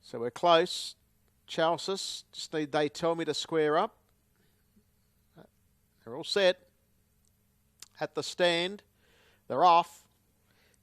So we're close. Chalcis, just need They Tell Me to square up. They're all set. At the stand, they're off.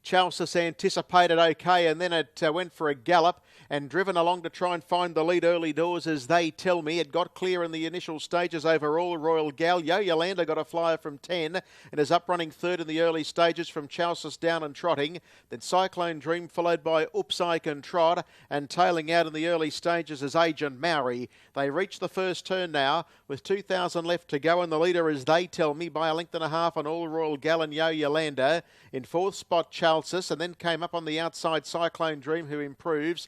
Chalcis anticipated okay, and then it went for a gallop and driven along to try and find the lead early doors as They Tell Me. It got clear in the initial stages over All Royal Gal. Yolanda got a flyer from 10 and is up running third in the early stages from Chalcis down and trotting. Then Cyclone Dream followed by Upsike and Trot, and tailing out in the early stages is Agent Maori. They reach the first turn now with 2,000 left to go, and the leader is They Tell Me by a length and a half on All Royal Gal and Yolanda. In fourth spot Chalcis, and then came up on the outside Cyclone Dream, who improves.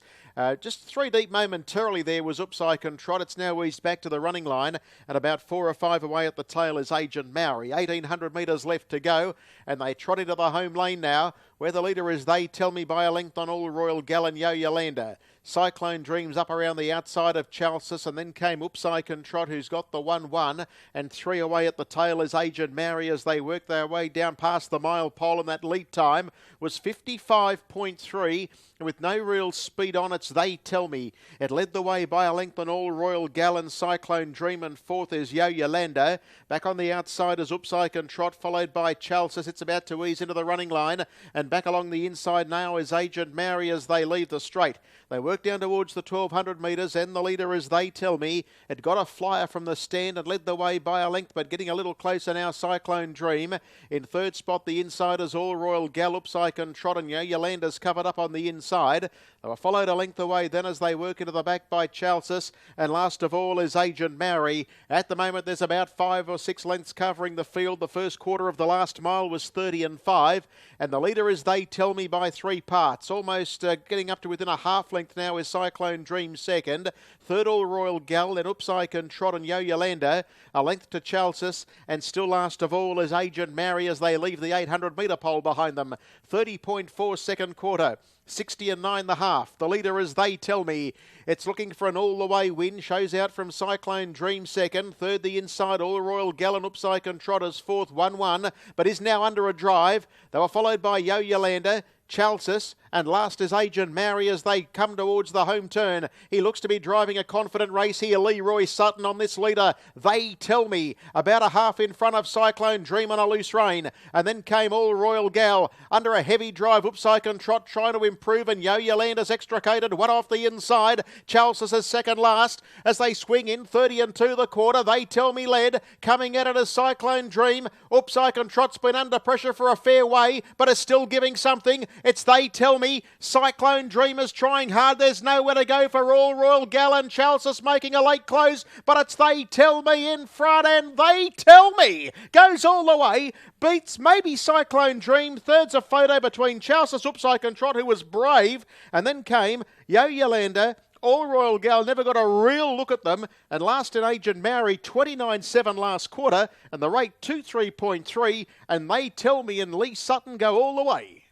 Just three deep momentarily there was Upsike and Trot. It's now eased back to the running line, and about 4 or 5 away at the tail is Agent Maori. 1,800 metres left to go, and they trot into the home lane now, where the leader is They Tell Me by a length on All Royal Gal and Yolanda. Cyclone Dreams up around the outside of Chalcis, and then came Upsike and Trot, who's got the 1-1, and 3 away at the tail is Agent Maori as they work their way down past the mile pole, and that lead time was 55.3, with no real speed on. It's They Tell Me. It led the way by a length on All Royal Gal and Cyclone Dream, and fourth is Yolanda. Back on the outside is Upsike and Trot, followed by Chalcis. It's about to ease into the running line, and back along the inside now is Agent Maori as they leave the straight. They work down towards the 1,200 metres, and the leader is They Tell Me. It got a flyer from the stand and led the way by a length, but getting a little closer now, Cyclone Dream. In third spot, the insiders All Royal Gal, Upsike and Trot, and Yolanda's covered up on the inside. They were followed a length away then as they work into the back by Chalcis, and last of all is Agent Maori. At the moment, there's about 5 or 6 lengths covering the field. The first quarter of the last mile was 30 and 5, and the leader is They Tell Me by 3 parts. Almost getting up to within a half length now is Cyclone Dream second. Third, All Royal Gal, then Upsike and Trot and Yolanda. A length to Chalcis, and still last of all is Agent Maori as they leave the 800 metre pole behind them. 30.4 second quarter. 60 and 9.5. The leader is They Tell Me. It's looking for an all-the-way win. Shows out from Cyclone Dream second. Third, the inside All Royal Gal and Upsike and Trotters. Fourth, 1-1, but is now under a drive. They were followed by Yolanda, Chalcis, and last is Agent Maori as they come towards the home turn. He looks to be driving a confident race here. Leroy Sutton on this leader. They Tell Me. About a half in front of Cyclone Dream on a loose rein. And then came All Royal Gal under a heavy drive. Upsike and Trot trying to improve, and Yolanda's extricated. One off the inside. Chalcis is second last as they swing in. 30 and 2 the quarter. They Tell Me led. Coming at it as Cyclone Dream. Upsike and Trot's been under pressure for a fair way, but is still giving something. It's They Tell Me. Cyclone Dream is trying hard. There's nowhere to go for All Royal Gal, and Chalcis making a late close, but it's They Tell Me in front, and They Tell Me goes all the way. Beats maybe Cyclone Dream. Third's a photo between Chalcis, Upsike and Trot, who was brave, and then came Yolanda. All Royal Gal never got a real look at them, and last in Agent Maori, 29.7 last quarter, and the rate 23.3, and They Tell Me and Lee Sutton go all the way.